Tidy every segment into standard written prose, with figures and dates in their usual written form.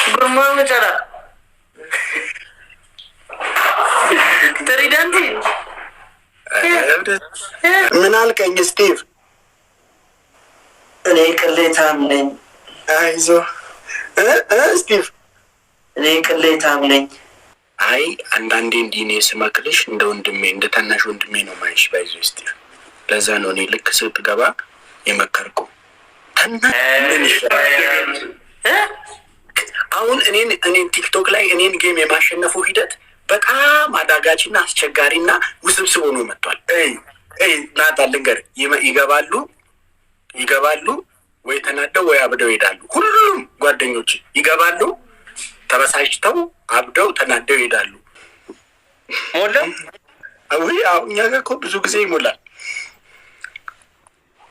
Gurmaa'u jala. Tariidaanti. ምን አልከኝ ስቲቭ? እኔ ቅሌታም ነኝ። አይዞህ ስቲቭ፣ እኔ ቅሌታም ነኝ። አይ አንዳንዴ እንዲህ እኔ ስመክርሽ እንደ ወንድሜ እንደ ታናሽ ወንድሜ ነው ማይሽ። ባይዞ ስቲቭ፣ ለዛ ነው እኔ ልክ ስትገባ የመከርኩ። አሁን እኔን ቲክቶክ ላይ እኔን ጌም የማሸነፉ ሂደት በጣም አዳጋችና አስቸጋሪና ውስብስብ ሆኖ መጥቷል። ናታ ልንገር፣ ይገባሉ ወይ ተናደው ወይ አብደው ይሄዳሉ። ሁሉም ጓደኞች ይገባሉ፣ ተበሳጭተው አብደው ተናደው ይሄዳሉ። ሞላ አው እኛ ጋር እኮ ብዙ ጊዜ ይሞላል።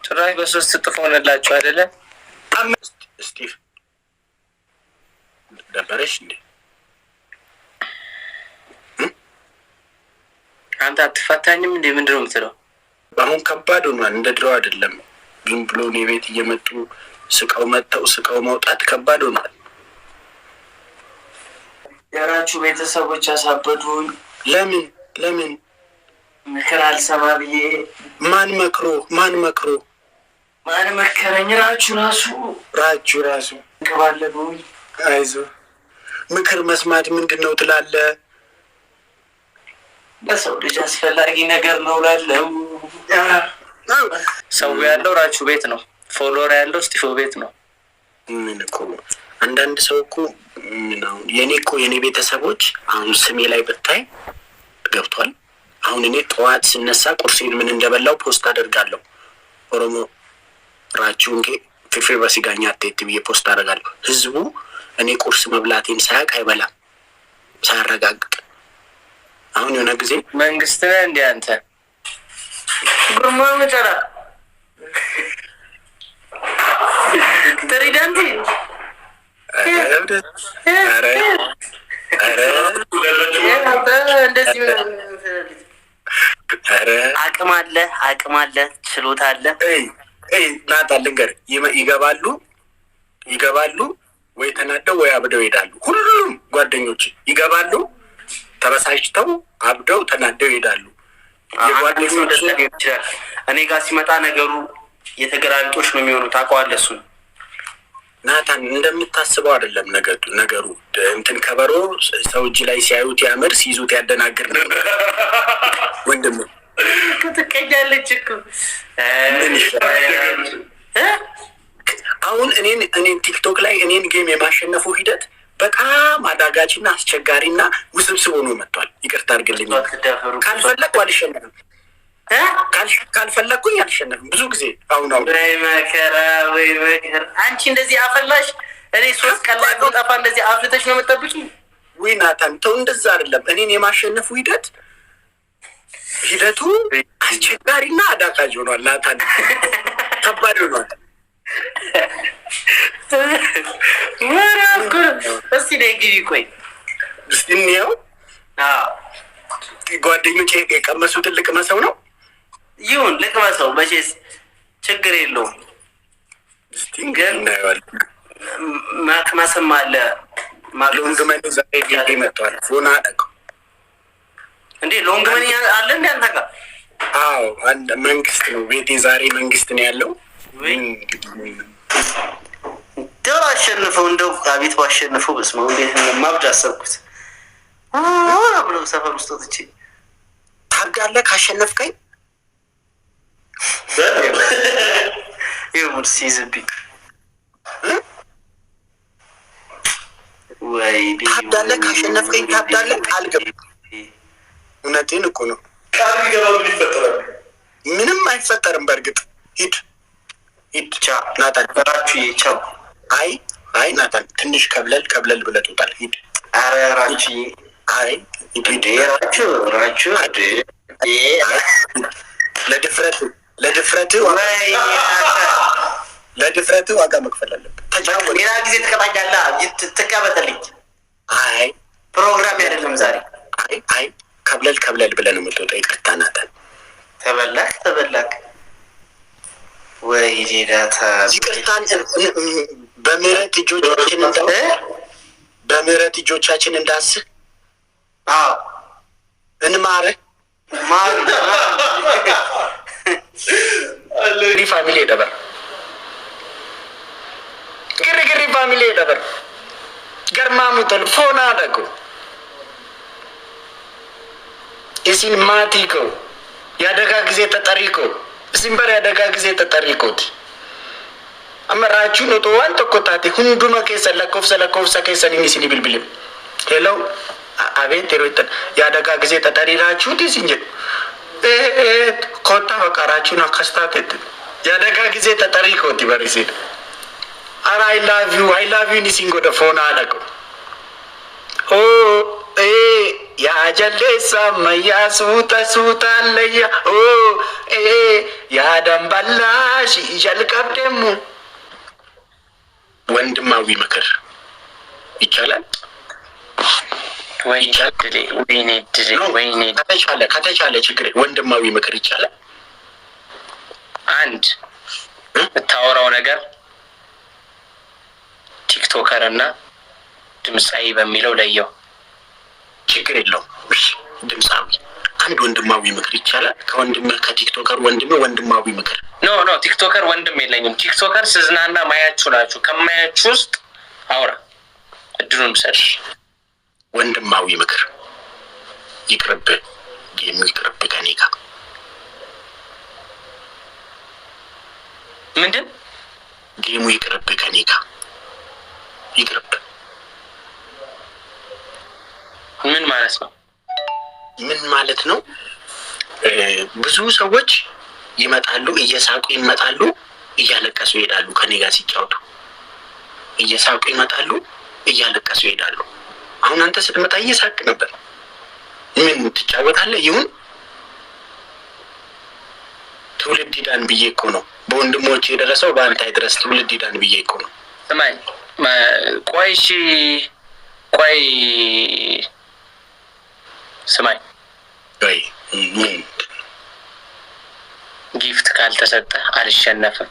ጭራሽ በሶስት እጥፍ ሆነላችሁ አይደለ? አምስት ስቲቭ ደበረሽ እንዴ? አንተ አትፈታኝም እንዴ? ምንድን ነው የምትለው? አሁን ከባድ ሆኗል፣ እንደ ድሮ አይደለም። ግን ብሎ እኔ ቤት እየመጡ ስቀው መውጣት ከባድ ሆኗል። ያራችሁ ቤተሰቦች ያሳበዱኝ። ለምን ምክር አልሰማ ብዬ። ማን መክሮ? ማን መከረኝ? ራችሁ ራሱ እንቀባለሉኝ። አይዞህ፣ ምክር መስማት ምንድን ነው ትላለህ? ለሰው ልጅ አስፈላጊ ነገር ነው ላለው። ሰው ያለው ራችሁ ቤት ነው፣ ፎሎወር ያለው ስቲፎ ቤት ነው። ምን እኮ አንዳንድ ሰው እኮ የኔ ቤተሰቦች አሁን ስሜ ላይ ብታይ ገብቷል። አሁን እኔ ጠዋት ስነሳ ቁርሴን ምን እንደበላው ፖስት አደርጋለሁ። ኦሮሞ ራችሁ እንዴ ፍርፍር በሲጋኛ አትሄድ ብዬ ፖስት አደርጋለሁ። ህዝቡ እኔ ቁርስ መብላቴን ሳያውቅ አይበላም ሳያረጋግጥ። አሁን የሆነ ጊዜ መንግስት ነህ እንደ አንተ ጉርማው መጨራ ተሪዳንቲ አቅም አለ ችሎታ አለ። ናታ ልንገር፣ ይገባሉ ወይ ተናደው ወይ አብደው ይሄዳሉ። ሁሉም ጓደኞች ይገባሉ፣ ተበሳጭተው አብደው ተናደው ይሄዳሉ። የጓደኞች ይችላል። እኔ ጋር ሲመጣ ነገሩ የተገራሪጦች ነው የሚሆኑት። ታውቀዋለህ እሱን። ናታን እንደምታስበው አይደለም ነገሩ። እንትን ከበሮ ሰው እጅ ላይ ሲያዩት ያምር፣ ሲይዙት ያደናግር ነው። ወንድም ትቀኛለች እኮ። አሁን እኔን ቲክቶክ ላይ እኔን ጌም የማሸነፉ ሂደት በጣም አዳጋችና አስቸጋሪና ውስብስብ ሆኖ መጥቷል። ይቅርታ አድርግልኝ። ካልፈለኩ አልሸነፍም፣ ካልፈለኩኝ አልሸነፍም። ብዙ ጊዜ አሁን ወይ መከራ። አንቺ እንደዚህ አፈላሽ፣ እኔ 3 ቀን ላይ ጠፋ እንደዚህ አፍልተሽ ነው የምጠብቂኝ? ወይ ናታን ተው፣ እንደዛ አይደለም። እኔን የማሸነፉ ሂደቱ አስቸጋሪና አዳጋጅ ሆኗል። ናታን ከባድ ሆኗል። እስቲ ነይ ግቢ። ቆይ እስቲ እንየው። ጓደኞቼ የቀመሱትን ልቅመሰው ነው። ይሁን ልቅመሰው፣ መቼስ ችግር የለውም። እስቲ እናየዋለን። ማቅመስም አለ። ሎንግመን ዛሬ መጥቷል። ፎና አደረገው እንዴ? ሎንግመን አለ እንደ አንተ ጋር? አዎ፣ አንድ መንግስት ነው ቤቴ። ዛሬ መንግስት ነው ያለው። እንደው አሸንፈው፣ እንደው አቤት ባሸንፈው። በስመ አብ እንዴት ማብድ አሰብኩት ብለው ሰፈር ውስጥ ወጥቼ ታብዳለህ ካሸነፍከኝ። ይሁን ሲይዝብኝ ወይ ታብዳለህ ካሸነፍከኝ ታብዳለህ። አልገባም። እውነቴን እኮ ነው። ቃል ቢገባ ምን ይፈጠራል? ምንም አይፈጠርም። በእርግጥ ሂድ ቻ ናታን ራችሁ ቻው። አይ ናታን ትንሽ ከብለል ብለህ ትወጣለህ። ሂድ። ኧረ ራችሁ ራችሁ ለድፍረት ዋጋ መክፈል አለብህ። ሌላ ጊዜ ትቀጣኛለህ። ትቀበጥልኝ። አይ ፕሮግራም አይደለም ዛሬ። አይ ከብለል ብለህ ነው የምትወጣው። ይቅርታ ናታን። ተበላክ ወይ ሌዳታ ይቅርታን በምህረት ልጆችን በምህረት እጆቻችን እንዳስህ እንማረ ፋሚሊ ደበር ግርግሪ ፋሚሊ ደበር ገርማሙተን ፎና ደቁ እሲን ማቲኮ ያደጋ ጊዜ ተጠሪኮ ሲምበር ያደጋ ጊዜ ተጠሪኮት አመራቹ ነው ተዋን ተቆጣቲ ሁንዱማ ከሰለ ለኮፍሰ ከሰኒኒ ሲኒ ብልብልም ሄሎ አቤት ሮይተን ያደጋ ጊዜ ተጠሪራችሁ ዲስንጀ ኮታ በቃራችሁን አከስታተት ያደጋ ጊዜ ተጠሪኮት ይበርሲል አራ አይ ላቭ ዩ ኒሲንጎ ደፎና አለቁ ኦ ያ ጀሌሳ መያሱ ተሱታለያ ኦ ያ ደምባላሽ ይጀልቀብደሙ ወንድማዊ ምክር ይቻላል ወይ? ከተቻለ ችግር ወንድማዊ ምክር ይቻላል። አንድ የምታወራው ነገር ቲክቶከር እና ድምፃዊ በሚለው ለየው። ችግር የለውም። ድምፃዊ አንድ ወንድማዊ ምክር ይቻላል። ከቲክቶከር ወንድማዊ ምክር ኖ ቲክቶከር ወንድም የለኝም። ቲክቶከር ስዝናና ማያችሁ ናችሁ። ከማያችሁ ውስጥ አውራ እድሉን ሰሽ ወንድማዊ ምክር ይቅርብ፣ ጌሙ ይቅርብ ከኔ ጋር ምንድን ጌሙ ይቅርብ ከኔ ጋር ይቅርብ። ምን ማለት ነው? ምን ማለት ነው? ብዙ ሰዎች ይመጣሉ፣ እየሳቁ ይመጣሉ፣ እያለቀሱ ይሄዳሉ። ከኔ ጋር ሲጫወቱ እየሳቁ ይመጣሉ፣ እያለቀሱ ይሄዳሉ። አሁን አንተ ስትመጣ እየሳቅ ነበር። ምን ትጫወታለህ? ይሁን ትውልድ ይዳን ብዬ እኮ ነው። በወንድሞች የደረሰው በአንተ አይድረስ። ትውልድ ይዳን ብዬ እኮ ነው። ስማኝ፣ ቆይ ስማኝ፣ ወይ ምን ጊፍት ካልተሰጠ አልሸነፍም።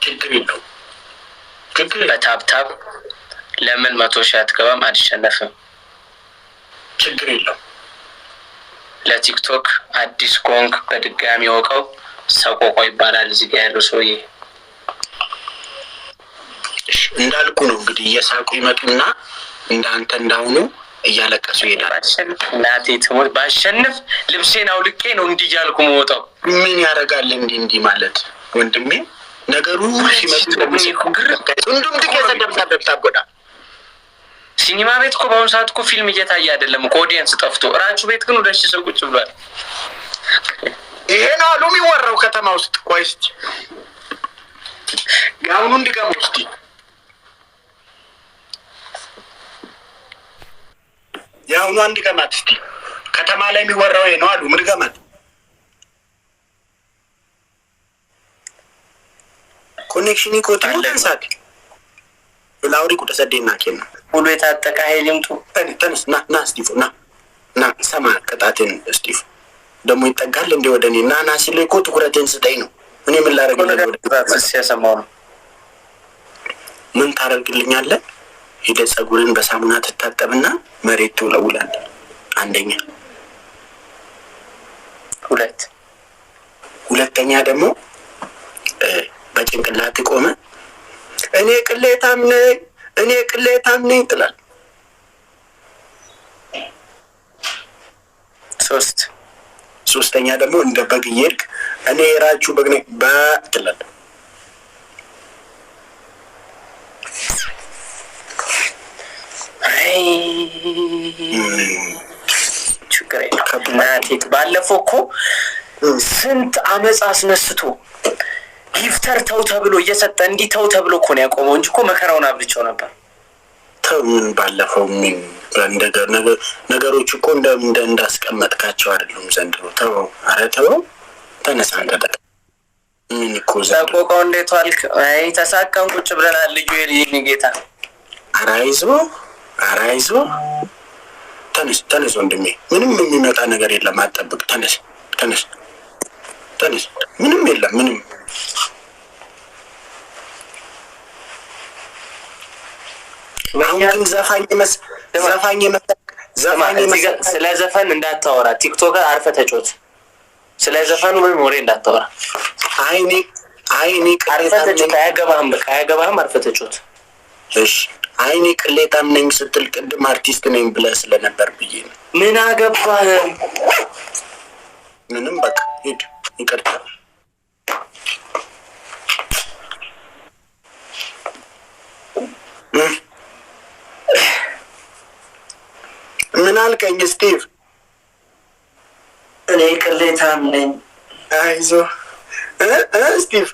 ችግር የለውም። በታብታብ ለምን 100 ሺህ አትገባም? አልሸነፍም። ችግር የለውም። ለቲክቶክ አዲስ ኮንክ በድጋሚ ወቀው ሰቆቆ ይባላል። እዚህ ጋር ያለው ሰውዬ እንዳልኩ ነው። እንግዲህ እየሳቁ ይመጡና እንዳንተ እንዳሁኑ እያለቀሱ ይሄዳል። እናቴ ትሞት ባሸንፍ ልብሴን አውልቄ ነው እንዲህ እያልኩ መውጣው። ምን ያደርጋል እንዲህ ማለት ወንድሜ። ነገሩ ሲመጡ እንደም ድቄ ተደብታ ጎዳ ሲኒማ ቤት እኮ በአሁኑ ሰዓት እኮ ፊልም እየታየ አይደለም እኮ ኦዲየንስ ጠፍቶ። እራቹ ቤት ግን ወደ ሰው ቁጭ ብሏል። ይሄ ነው አሉ የሚወራው ከተማ ውስጥ። ቆይ እስኪ ጋውኑ እንድገሙ እስኪ ያውኑ አንድ ገማት እስኪ ከተማ ላይ የሚወራው ይሄ ነው አሉ። ምን ገማት ኮኔክሽን ይቆጥ አለንሳት ላውሪ ቁጥ ሰደና ከና ሁሉ የታጠቀ ኃይል ይምጡ። ተነስ ና ስቲፉ ና ሰማ ቅጣትን ስቲፉ ደግሞ ይጠጋል እንደ ወደኔ ና ሲል እኮ ትኩረቴን ስጠኝ ነው። እኔ ምን ላደርግልህ ነው? ሲያሰማው ነው። ምን ታደርግልኛለህ? ሄደህ ፀጉርን በሳሙና ትታጠብና መሬት ትውለውላለህ። አንደኛ። ሁለተኛ ደግሞ በጭንቅላት ቆመ እኔ ቅሌታም ነኝ ትላለህ። 3ኛ ደግሞ እንደ በግ እየሄድክ እኔ የራችሁ በግ ነኝ ትላለህ። ችግር የለም። ባለፈው እኮ ስንት አመፅ አስነስቶ ጊፍተር ተው ተብሎ እየሰጠ እንዲህ ተው ተብሎ እኮ ነው ያቆመው እንጂ እኮ መከራውን አብልጨው ነበር። ምን ባለፈው ምን ነገሮች እኮ እንዳስቀመጥካቸው አይደሉም ዘንድሮ። ኧረ ተው ተነሳ። ምን እኮ ሰቆቃው እንዴት ዋልክ? አይ ተሳቀን ቁጭ ብለናል። ልዩ የልጅ ጌታ። ኧረ አይዞህ ተነስ ወንድሜ። ምንም የሚመጣ ነገር የለም። አትጠብቅ። ተነስ። ምንም የለም ምንም። አሁን ግን ዘፋኝ ስለ ዘፈን እንዳታወራ። ቲክቶከር አርፈ ተጮት። ስለ ዘፈኑ ምንም ወሬ እንዳታወራ። አይኔ አርፈ ተጮት። አያገባህም። አርፈ ተጮት። እሺ አይኔ ቅሌታም ነኝ ስትል ቅድም አርቲስት ነኝ ብለህ ስለነበር ብዬ ነው። ምን አገባህ? ምንም በቃ ሂድ። ይቅርታ። ምን አልከኝ ስቲቭ? እኔ ቅሌታም ነኝ። አይዞህ ስቲቭ፣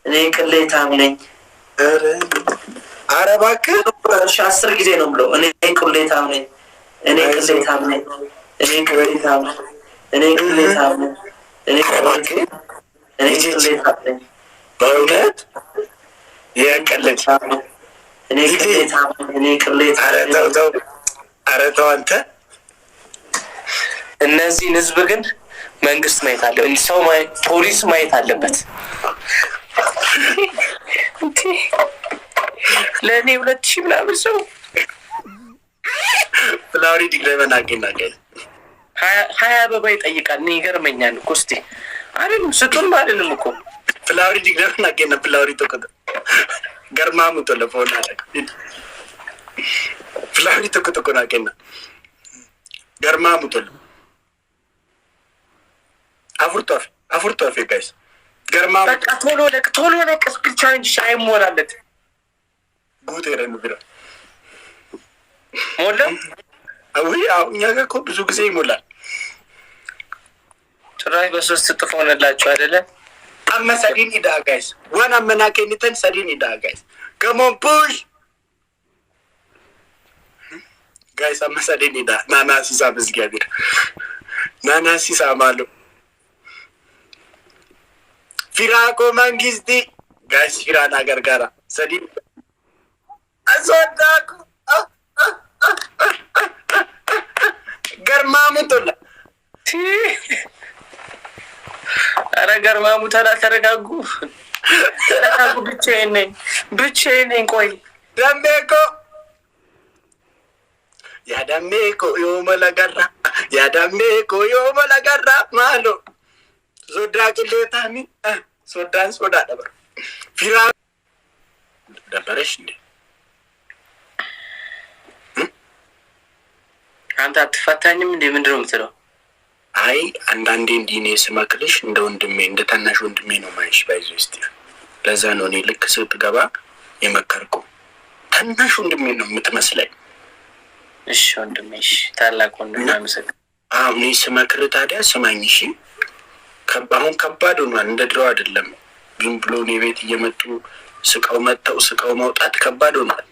እኔ ቅሌታም ነኝ። ኧረ እባክህ 10 ጊዜ ነው ብለው። እኔ ቅሌታም ነኝ። እኔ ቅሌታም ነኝ። እኔ ቅሌታም ነኝ። እኔ ቅሌታም ነኝ። እኔ ቅሌታም ነኝ። በእውነት ያቀለች እኔ ቅሌታም ነኝ። እኔ ቅሌታም ነኝ። ኧረ ተው አንተ። እነዚህን ህዝብ ግን መንግስት ማየት አለ። ሰው ፖሊስ ማየት አለበት። ለእኔ 2000 ምናምን ሰው ፍላወሪ ዲግሪ መናገናገል 20 አበባ ይጠይቃል። እኔ ይገርመኛል እኮ እስኪ አይደለም ስጡን አይደለም እኮ ፍላወሪ ዲግሪ መናገና ፍላወሪ ተቆጣ ገርማሙ ተለፎና ፍላወሪ ተቆጣ ናገና ገርማሙ ተለ አፍርቷፍ ጋይስ ገርማሙ በቃ ቶሎ ለቅ ስፒል ቻሌንጅ አይሞላለት ጉት ረን ቢራ ሞላ አውይ አው እኛ ጋር እኮ ብዙ ጊዜ ይሞላል። ጭራሽ በሶስት እጥፍ ሆነላችሁ አይደለ? አመሰዲን ኢዳ ጋይስ ዋና መናከኝተን ሰዲን ኢዳ ጋይስ ከሞን ፑሽ ጋይስ አመሰዲን ኢዳ ናና ሲሳ በዝጋቢር ናና ሲሳ ማሉ ፊራኮ መንግስቲ ጋይስ ፊራና ገርጋራ ሰዲን አዞዳኩ ገርማሙ ቶላ ኧረ ገርማሙ ተረጋጉ። ብቻዬን ነኝ። ቆይ ደሜኮ ያዳሜኮ ዮመለገራ ማሎ ሶዳ ቅሌታኒ ሶዳን ሶዳ ደበር ፊራ ደበረሽ እንዴ? አንተ አትፈታኝም እንዴ? ምንድን ነው የምትለው? አይ አንዳንዴ እንዲህ እኔ ስመክርሽ እንደ ወንድሜ እንደ ታናሽ ወንድሜ ነው ማይሽ ባይዞ ስቲቭ። ለዛ ነው እኔ ልክ ስትገባ የመከርኩ ታናሽ ወንድሜ ነው የምትመስለኝ። እሺ ወንድሜ፣ እሺ ታላቅ ወንድሜ አመሰግናለሁ። እኔ ስመክር ታዲያ ስማኝ እሺ። አሁን ከባድ ሆኗል፣ እንደ ድሮ አይደለም። ግን ብሎ እኔ ቤት እየመጡ ስቀው መውጣት ከባድ ሆኗል።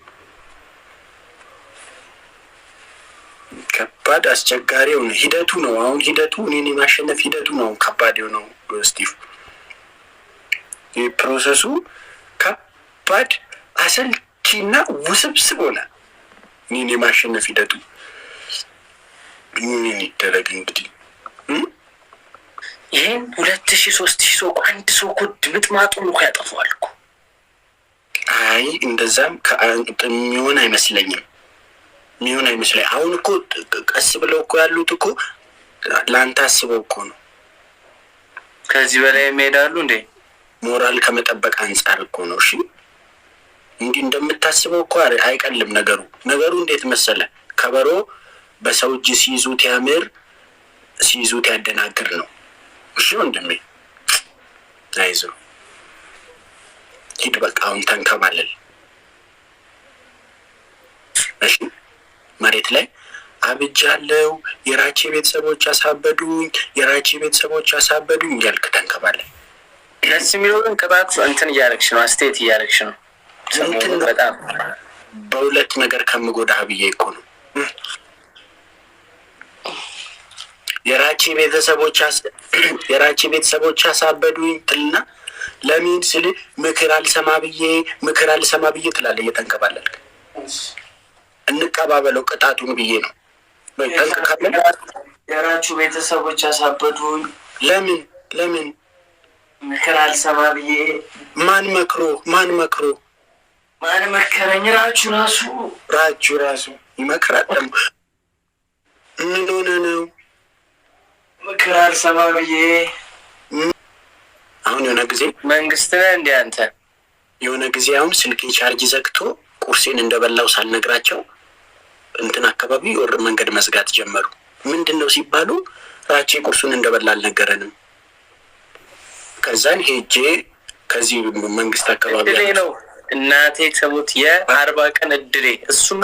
ከባድ አስቸጋሪ ሆነ። ሂደቱ ነው አሁን እኔን የማሸነፍ ሂደቱ ነው ከባድ የሆነው ስቲቭ። ይህ ፕሮሰሱ ከባድ አሰልቺና ውስብስብ ሆነ። እኔን የማሸነፍ ሂደቱ ምን ይደረግ እንግዲህ። ይህን 2000 3000 ሰው አንድ ሰው እኮ ድምጥማጡን እኮ ያጠፋዋል እኮ። አይ እንደዛም የሚሆን አይመስለኝም። አሁን እኮ ቀስ ብለው እኮ ያሉት እኮ ለአንተ አስበው እኮ ነው። ከዚህ በላይ የሚሄዳሉ እንዴ? ሞራል ከመጠበቅ አንጻር እኮ ነው። እሺ እንዲህ እንደምታስበው እኮ አይቀልም ነገሩ እንዴት መሰለ? ከበሮ በሰው እጅ ሲይዙት ያምር፣ ሲይዙት ያደናግር ነው። እሺ ወንድሜ አይዞህ ሂድ በቃ አሁን ተንከባለል። እሺ መሬት ላይ አብጃለሁ፣ የራቼ ቤተሰቦች አሳበዱኝ እያልክ ተንከባለል። ደስ የሚለው ግን ቅጣት እንትን እያደረግሽ ነው፣ አስተያየት እያደረግሽ ነው። ሰሞኑን በጣም በሁለት ነገር ከምጎዳህ ብዬ እኮ ነው። የራቼ ቤተሰቦች አሳበዱኝ ትልና ለምን ስል ምክር አልሰማ ብዬ ትላለህ እየተንከባለልክ። እንቀባበለው ቅጣቱን ብዬ ነው። የራቹ ቤተሰቦች አሳበዱኝ። ለምን ምክር አልሰማ ብዬ። ማን መክሮ? ማን መከረኝ? ራቹ ራሱ ይመክራል። ደግሞ ምን ሆነ ነው ምክር አልሰማ ብዬ አሁን የሆነ ጊዜ መንግስት ነህ እንደ አንተ የሆነ ጊዜ አሁን ስልኬ ቻርጅ ዘግቶ ቁርሴን እንደበላው ሳልነግራቸው እንትን አካባቢ ወር መንገድ መዝጋት ጀመሩ። ምንድን ነው ሲባሉ ራቼ ቁርሱን እንደበላ አልነገረንም። ከዛን ሄጄ ከዚህ መንግስት አካባቢ ነው እናቴ ሰሙት 40 ቀን እድሌ እሱም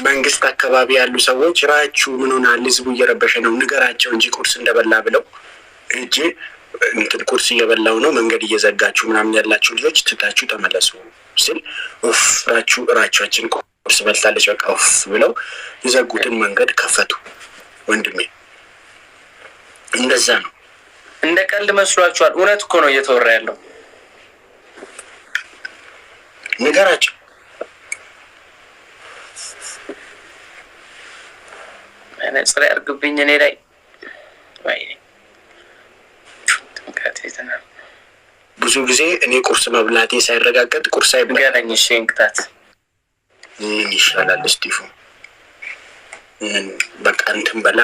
መንግስት አካባቢ ያሉ ሰዎች ራችሁ ምን ሆናል ህዝቡ እየረበሸ ነው ንገራቸው እንጂ ቁርስ እንደበላ ብለው እጄ እንትን ቁርስ እየበላው ነው መንገድ እየዘጋችሁ ምናምን ያላችሁ ልጆች ትታችሁ ተመለሱ ሲል ራቻችን ቁርስ በልታለች በቃ ብለው የዘጉትን መንገድ ከፈቱ። ወንድሜ እንደዛ ነው። እንደ ቀልድ መስሏችኋል? እውነት እኮ ነው እየተወራ ያለው። ንገራቸው። መነጽር ያርግብኝ እኔ ላይ ብዙ ጊዜ እኔ ቁርስ መብላቴ ሳይረጋገጥ ቁርስ አይብገናኝ። እሺ እንቅጣት ምን ይሻላል? ስቲፉ በቃ እንትን በላ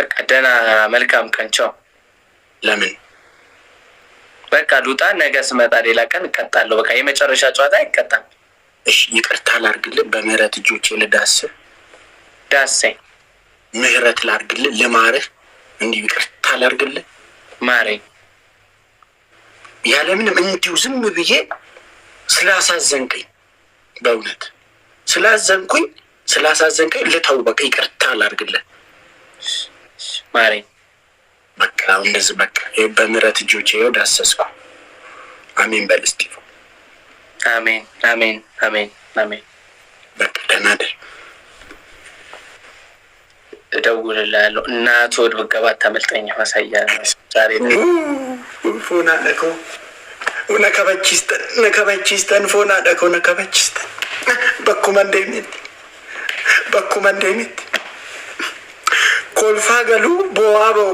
በቃ ደህና መልካም ቀን ቻው። ለምን በቃ ሉጣ ነገ ስመጣ ሌላ ቀን እቀጣለሁ። በቃ የመጨረሻ ጨዋታ አይቀጣም። እሺ ይቅርታ ላርግልህ። በምህረት እጆቼ ልዳስህ። ዳሰኝ። ምህረት ላርግልህ። ልማርህ። እንዲሁ ይቅርታ ላርግልህ። ማረኝ። ያለምንም እንዲሁ ዝም ብዬ ስላሳዘንከኝ በእውነት ስላሳዘንከኝ ልተው። በቃ ይቅርታ ላርግልህ። ማረኝ። በቃ እንደዚህ በቃ በምህረት እጆቼ ይኸው ዳሰስኩ። አሜን በል እስቲ። አሜን አሜን አሜን አሜን። በቃ ደህና ደር። እደውልልሃለሁ። እናት ወድ ብገባ ታመልጠኝ። ማሳያ ዛሬ ፎና ለኮ ነከበቺስተን ፎና ለኮ ነከበቺስተን በኩመ እንደሚት ኮልፋ ገሉ ቦዋበው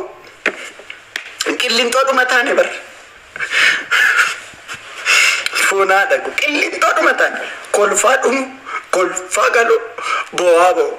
ቅሊንጦ ዱመታኔ በር ፎና ለኮ ቅሊንጦ ዱመታኔ ኮልፋ ገሉ ቦዋበው